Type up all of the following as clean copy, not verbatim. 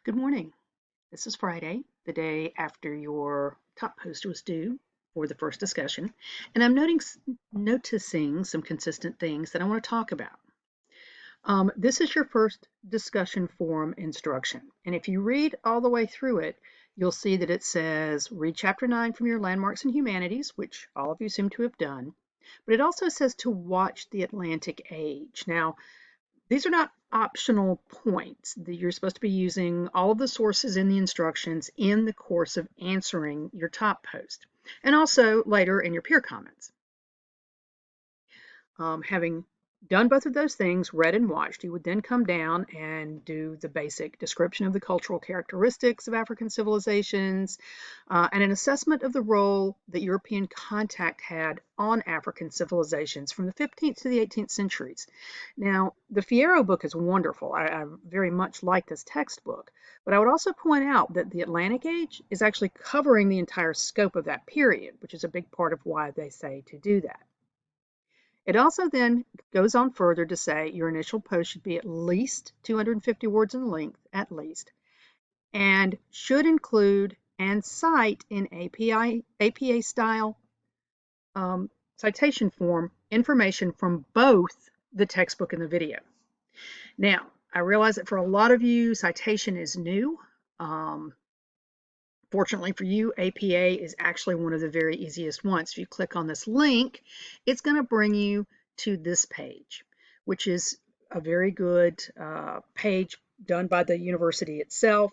Good morning. This is Friday, the day after your top post was due for the first discussion, and I'm noticing some consistent things that I want to talk about. This is your first discussion forum instruction, and if you read all the way through it, you'll see that it says read chapter 9 from your landmarks in humanities, which all of you seem to have done, but it also says to watch the Atlantic Age. Now, these are not optional points. You're supposed to be using all of the sources in the instructions in the course of answering your top post, and also later in your peer comments. Having done both of those things, read and watched, you would then come down and do the basic description of the cultural characteristics of African civilizations and an assessment of the role that European contact had on African civilizations from the 15th to the 18th centuries. Now, the Fierro book is wonderful. I very much like this textbook, but I would also point out that the Atlantic Age is actually covering the entire scope of that period, which is a big part of why they say to do that. It also then goes on further to say your initial post should be at least 250 words in length, at least, and should include and cite in APA style citation form information from both the textbook and the video. Now, I realize that for a lot of you, citation is new. Fortunately for you, APA is actually one of the very easiest ones. If you click on this link, it's going to bring you to this page, which is a very good page done by the university itself.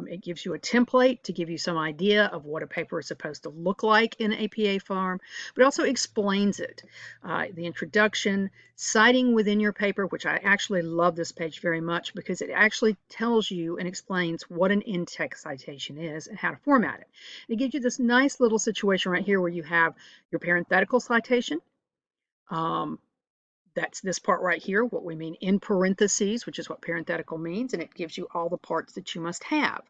It gives you a template to give you some idea of what a paper is supposed to look like in APA form, but also explains it. The introduction, citing within your paper, which I actually love this page very much because it actually tells you and explains what an in-text citation is and how to format it. It gives you this nice little situation right here where you have your parenthetical citation. That's this part right here, what we mean in parentheses, which is what parenthetical means, and it gives you all the parts that you must have.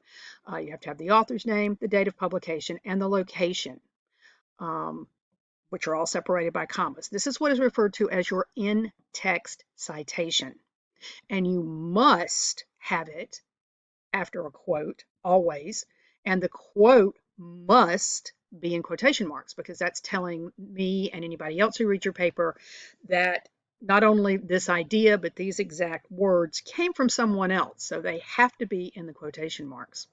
You have to have the author's name, the date of publication, and the location, which are all separated by commas. This is what is referred to as your in-text citation, and you must have it after a quote, always, and the quote must be in quotation marks because that's telling me and anybody else who reads your paper that not only this idea, but these exact words came from someone else. So they have to be in the quotation marks.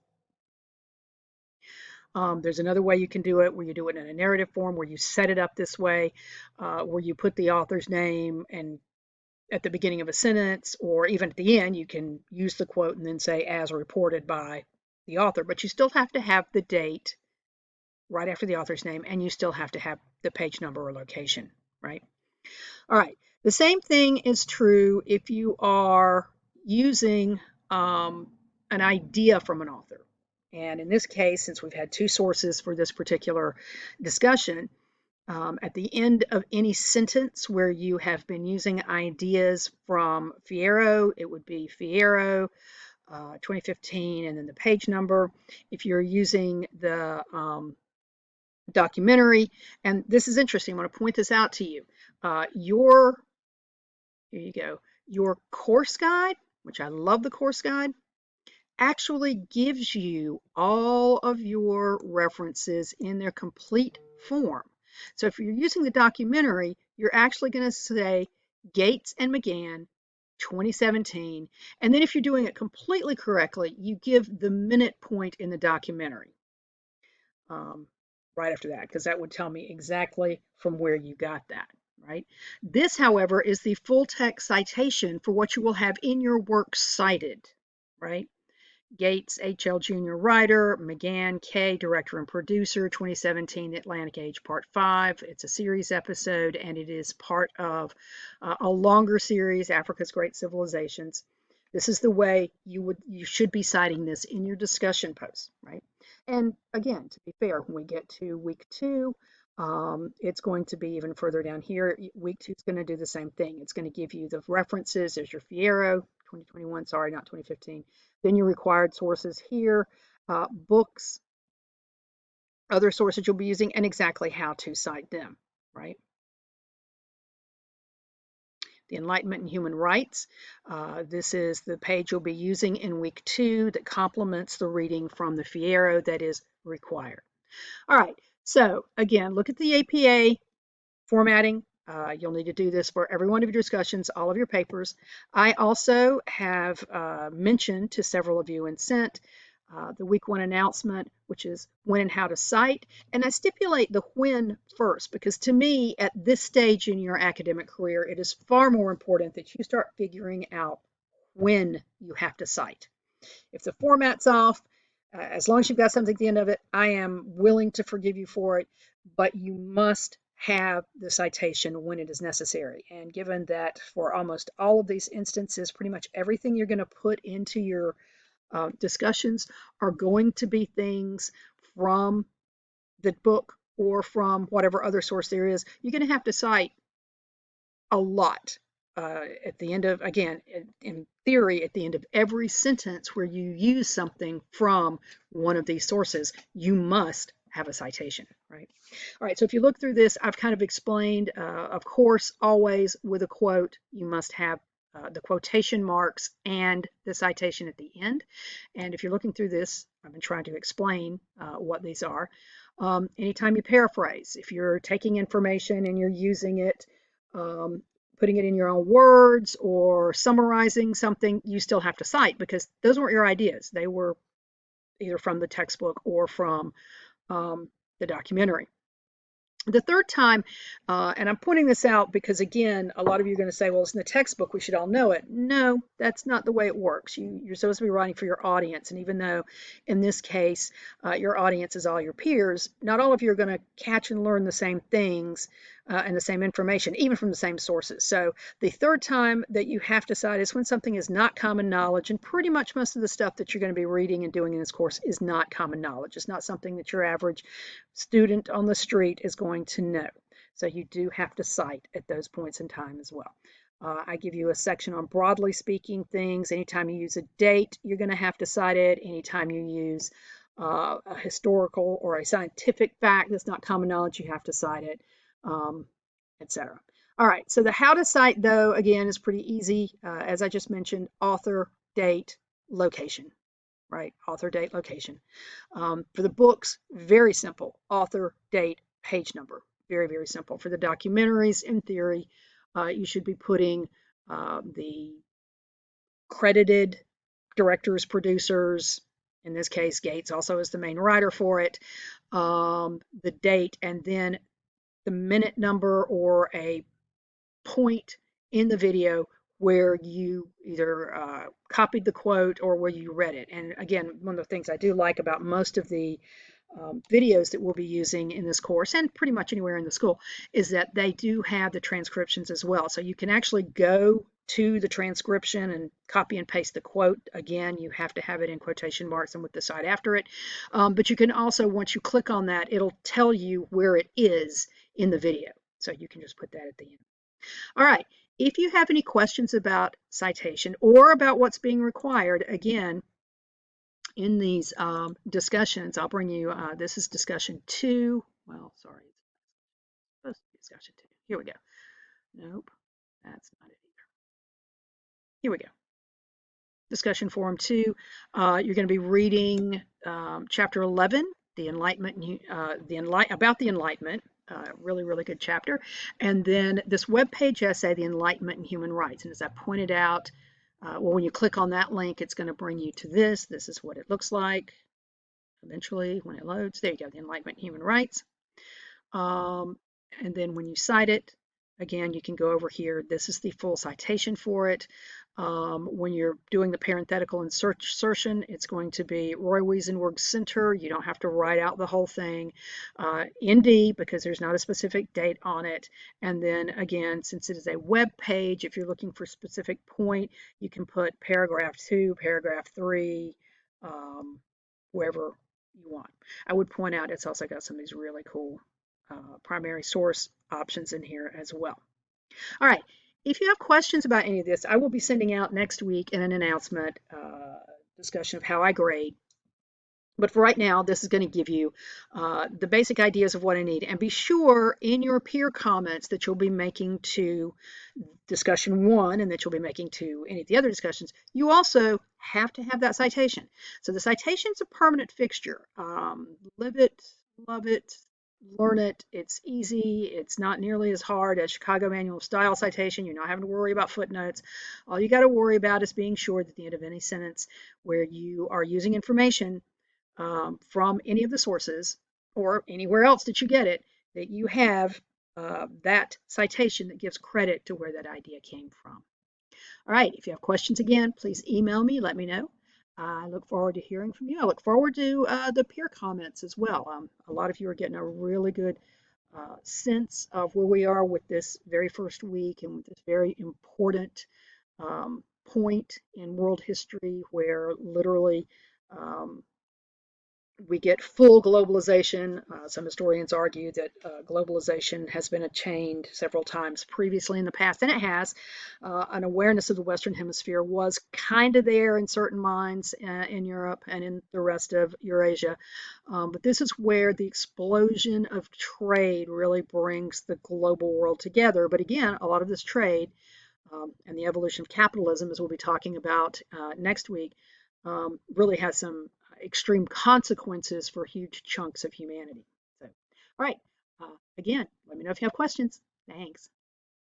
There's another way you can do it where you do it in a narrative form, where you set it up this way, where you put the author's name and at the beginning of a sentence, or even at the end, you can use the quote and then say as reported by the author, but you still have to have the date right after the author's name, and you still have to have the page number or location, right? All right. The same thing is true if you are using an idea from an author. And in this case, since we've had two sources for this particular discussion, at the end of any sentence where you have been using ideas from Fierro, it would be Fierro 2015 and then the page number. If you're using the documentary, and this is interesting, I want to point this out to you. Here you go, your course guide, which I love the course guide, actually gives you all of your references in their complete form. So if you're using the documentary, you're actually going to say Gates and McGann 2017. And then if you're doing it completely correctly, you give the minute point in the documentary right after that, because that would tell me exactly from where you got that, right? This, however, is the full text citation for what you will have in your work cited, right? Gates, H.L. Jr. writer, McGann, K. director and producer, 2017 Atlantic Age Part 5. It's a series episode, and it is part of a longer series, Africa's Great Civilizations. This is the way you should be citing this in your discussion posts, right? And again, to be fair, when we get to week 2, it's going to be even further down here. Week 2 is going to do the same thing. It's going to give you the references. There's your Fierro, 2021, sorry, not 2015. Then your required sources here, books, other sources you'll be using, and exactly how to cite them, right? the Enlightenment and Human Rights. This is the page you'll be using in week 2 that complements the reading from the Fierro that is required. All right, so again, look at the APA formatting. You'll need to do this for every one of your discussions, all of your papers. I also have mentioned to several of you and sent the week 1 announcement, which is when and how to cite. And I stipulate the when first, because to me, at this stage in your academic career, it is far more important that you start figuring out when you have to cite. If the format's off, as long as you've got something at the end of it, I am willing to forgive you for it, but you must have the citation when it is necessary. And given that for almost all of these instances, pretty much everything you're going to put into your discussions are going to be things from the book or from whatever other source there is, you're going to have to cite a lot at the end of, again, in theory, at the end of every sentence where you use something from one of these sources, you must have a citation, right? All right, so if you look through this, I've kind of explained, of course, always with a quote, you must have the quotation marks and the citation at the end. And if you're looking through this, I've been trying to explain what these are. Anytime you paraphrase, if you're taking information and you're using it, putting it in your own words or summarizing something, you still have to cite because those weren't your ideas. They were either from the textbook or from the documentary. The third time, and I'm pointing this out because, again, a lot of you are going to say, well, it's in the textbook, we should all know it. No, that's not the way it works. You're supposed to be writing for your audience. And even though in this case, your audience is all your peers, not all of you are going to catch and learn the same things and the same information, even from the same sources. So the third time that you have to cite is when something is not common knowledge. And pretty much most of the stuff that you're going to be reading and doing in this course is not common knowledge. It's not something that your average student on the street is going to know. So you do have to cite at those points in time as well. I give you a section on broadly speaking things. Anytime you use a date, you're going to have to cite it. Anytime you use a historical or a scientific fact that's not common knowledge, you have to cite it, etc. All right, so the how to cite, though, again, is pretty easy. As I just mentioned, author, date, location, right? Author, date, location. For the books, very simple. Author, date, page number. Very, very simple. For the documentaries, in theory, you should be putting the credited directors, producers, in this case, Gates also is the main writer for it, the date, and then the minute number or a point in the video where you either copied the quote or where you read it. And again, one of the things I do like about most of the videos that we'll be using in this course and pretty much anywhere in the school is that they do have the transcriptions as well. So you can actually go to the transcription and copy and paste the quote. Again, you have to have it in quotation marks and with the side after it. But you can also, once you click on that, it'll tell you where it is in the video. So you can just put that at the end. All right, if you have any questions about citation or about what's being required, again, in these discussions, I'll bring you, this is discussion 2. Well, sorry, it's supposed to be discussion 2. Here we go. Nope, that's not it either. Here we go. Discussion forum 2. You're going to be reading chapter 11, the Enlightenment, about the Enlightenment. Really, really good chapter. And then this webpage essay, The Enlightenment and Human Rights. And as I pointed out, well, when you click on that link, it's going to bring you to this. This is what it looks like eventually when it loads. There you go, The Enlightenment and Human Rights. And then when you cite it, again, you can go over here. This is the full citation for it. When you're doing the parenthetical insertion, it's going to be Roy Wiesenberg Center. You don't have to write out the whole thing. ND, because there's not a specific date on it. And then again, since it is a web page, if you're looking for a specific point, you can put paragraph 2, paragraph 3, wherever you want. I would point out it's also got some of these really cool primary source options in here as well. All right, if you have questions about any of this, I will be sending out next week in an announcement discussion of how I grade But for right now, this is going to give you the basic ideas of what I need. And be sure in your peer comments that you'll be making to discussion one and that you'll be making to any of the other discussions, you also have to have that citation. So the citation's a permanent fixture. Live it, love it, learn it. It's easy. It's not nearly as hard as Chicago Manual of Style citation. You're not having to worry about footnotes. All you got to worry about is being sure that at the end of any sentence where you are using information from any of the sources or anywhere else that you get it, that you have that citation that gives credit to where that idea came from. All right, if you have questions again, please email me, let me know. I look forward to hearing from you. I look forward to the peer comments as well. A lot of you are getting a really good sense of where we are with this very first week and with this very important point in world history where literally um, we get full globalization. Some historians argue that globalization has been attained several times previously in the past, and it has. An awareness of the Western Hemisphere was kind of there in certain minds in Europe and in the rest of Eurasia. But this is where the explosion of trade really brings the global world together. But again, a lot of this trade and the evolution of capitalism, as we'll be talking about next week, really has some extreme consequences for huge chunks of humanity. So, all right. Again, let me know if you have questions. Thanks.